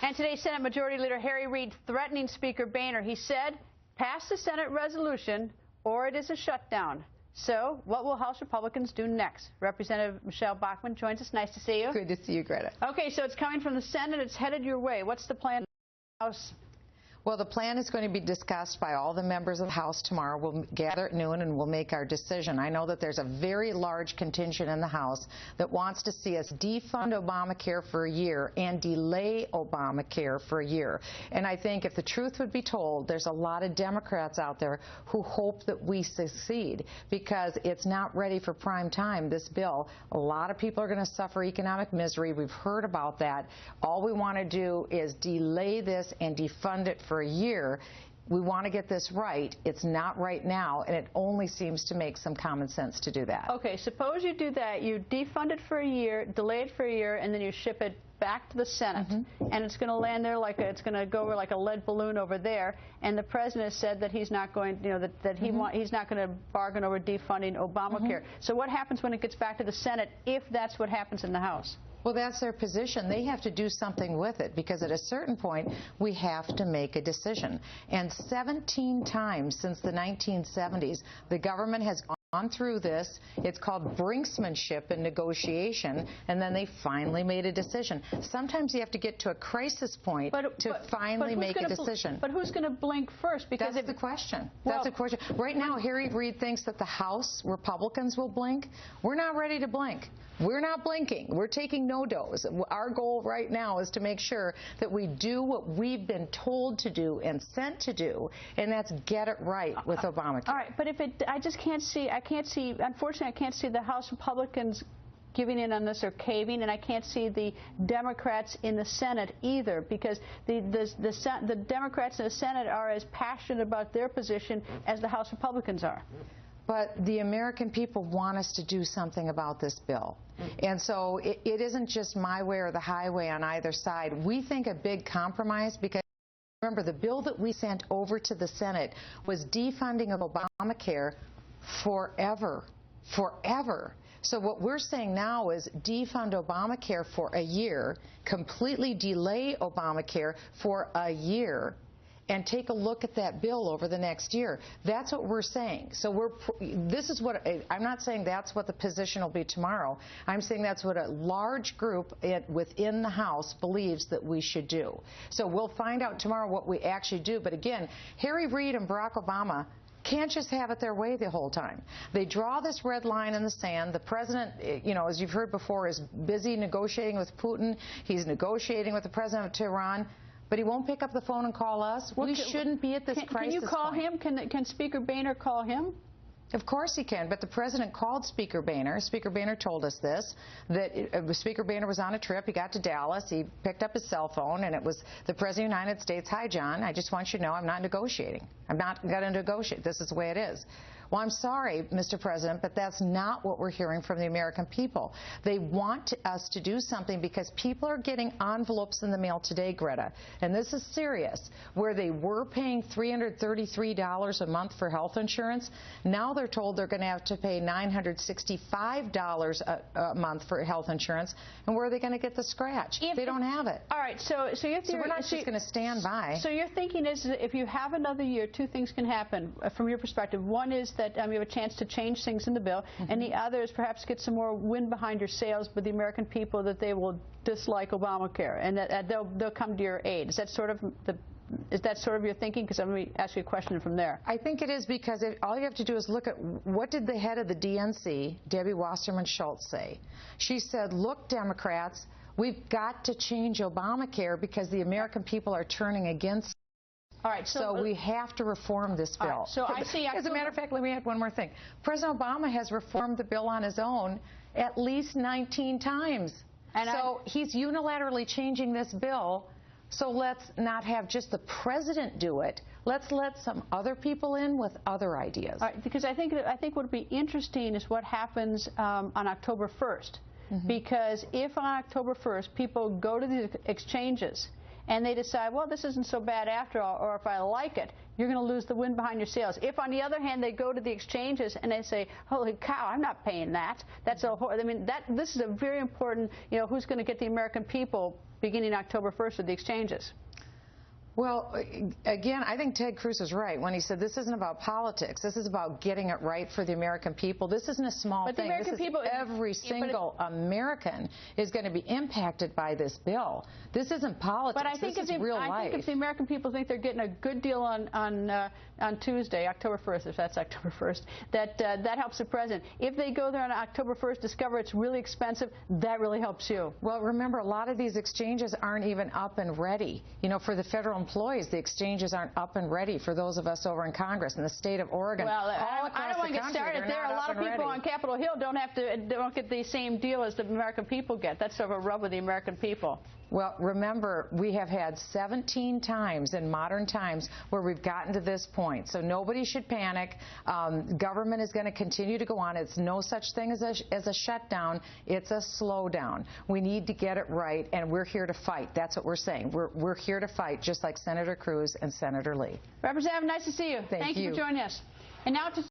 And today's Senate Majority Leader Harry Reid threatening Speaker Boehner. He said, pass the Senate resolution or it is a shutdown. So what will House Republicans do next? Representative Michele Bachmann joins us. Nice to see you. Good to see you, Greta. Okay, so it's coming from the Senate. It's headed your way. What's the plan in the House? Well, the plan is going to be discussed by all the members of the House tomorrow. We'll gather at noon and we'll make our decision. I know that there's a very large contingent in the House that wants to see us defund Obamacare for a year and delay Obamacare for a year. And I think if the truth would be told, there's a lot of Democrats out there who hope that we succeed because it's not ready for prime time, this bill. A lot of people are going to suffer economic misery. We've heard about that. All we want to do is delay this and defund it for a year. We want to get this right. It's not right now, and it only seems to make some common sense to do that. Okay, suppose you do that. You defund it for a year, delay it for a year, and then you ship it back to the Senate, and it's going to land there like it's going to go over like a lead balloon over there. And the president said that he's not going, he's not going to bargain over defunding Obamacare. So what happens when it gets back to the Senate if that's what happens in the House? Well, that's their position. They have to do something with it because at a certain point we have to make a decision. And 17 times since the 1970s, the government has gone through this. It's called brinksmanship and negotiation, and then they finally made a decision. Sometimes you have to get to a crisis point to finally make a decision. But who's going to blink first? Because that's the question. That's the question. Right now, Harry Reid thinks that the House Republicans will blink. We're not ready to blink. We're not blinking. We're taking no-dos. Our goal right now is to make sure that we do what we've been told to do and sent to do, and that's get it right with Obamacare. All right, but if it, I just can't see, unfortunately, I can't see the House Republicans giving in on this or caving, and I can't see the Democrats in the Senate either, because the Democrats in the Senate are as passionate about their position as the House Republicans are. But the American people want us to do something about this bill. And so it isn't just my way or the highway on either side. We think a big compromise, because remember, the bill that we sent over to the Senate was defunding of Obamacare forever. Forever. So what we're saying now is defund Obamacare for a year, completely delay Obamacare for a year, and take a look at that bill over the next year. That's what we're saying. So this is what, I'm not saying that's what the position will be tomorrow. I'm saying that's what a large group within the House believes that we should do. So we'll find out tomorrow what we actually do. But again, Harry Reid and Barack Obama can't just have it their way the whole time. They draw this red line in the sand. The president, as you've heard before, is busy negotiating with Putin. He's negotiating with the president of Tehran. But he won't pick up the phone and call us. We shouldn't be at this crisis point. Can you call him? Can Speaker Boehner call him? Of course he can, but the president called Speaker Boehner. Speaker Boehner told us this, that Speaker Boehner was on a trip. He got to Dallas. He picked up his cell phone, and it was the President of the United States. Hi, John. I just want you to know I'm not negotiating. I'm not going to negotiate. This is the way it is. Well, I'm sorry, Mr. President, but that's not what we're hearing from the American people. They want us to do something because people are getting envelopes in the mail today, Greta, and this is serious, where they were paying $333 a month for health insurance. Now they're told they're going to have to pay $965 a month for health insurance, and where are they going to get the scratch? They don't have it. All right, so we're not just going to stand by. So your thinking is that if you have another year, two things can happen from your perspective. One is that you have a chance to change things in the bill, and the other is perhaps get some more wind behind your sails with the American people, that they will dislike Obamacare and that they'll come to your aid. Is that sort of your thinking? Because I'm going to ask you a question from there. I think it is, because all you have to do is look at what did the head of the DNC, Debbie Wasserman Schultz, say. She said, look, Democrats, we've got to change Obamacare because the American people are turning against. All right, so we have to reform this bill. Right, so I see. As a matter of fact, let me add one more thing. President Obama has reformed the bill on his own at least 19 times. And so he's unilaterally changing this bill. So let's not have just the president do it. Let's let some other people in with other ideas. All right, because I think what would be interesting is what happens on October 1st. Because if on October 1st people go to the exchanges and they decide, well, this isn't so bad after all, or if I like it, you're going to lose the wind behind your sails. If, on the other hand, they go to the exchanges and they say, holy cow, I'm not paying that. That's this is a very important, who's going to get the American people beginning October 1st with the exchanges. Well, again, I think Ted Cruz was right when he said this isn't about politics. This is about getting it right for the American people. This isn't a small thing. Every single American is going to be impacted by this bill. This isn't politics. But I think this is real life. I think if the American people think they're getting a good deal on Tuesday, October 1st, if that's October 1st, that helps the president. If they go there on October 1st, discover it's really expensive, that really helps you. Well, remember, a lot of these exchanges aren't even up and ready. You know, for the federal employees, the exchanges aren't up and ready for those of us over in Congress in the state of Oregon. Well, I don't want to get started there. A lot of people on Capitol Hill don't get the same deal as the American people get. That's sort of a rub with the American people. Well, remember, we have had 17 times in modern times where we've gotten to this point. So nobody should panic. Government is going to continue to go on. It's no such thing as a shutdown. It's a slowdown. We need to get it right, and we're here to fight. That's what we're saying. We're here to fight, just like Senator Cruz and Senator Lee. Representative, nice to see you. Thank you for joining us. And now to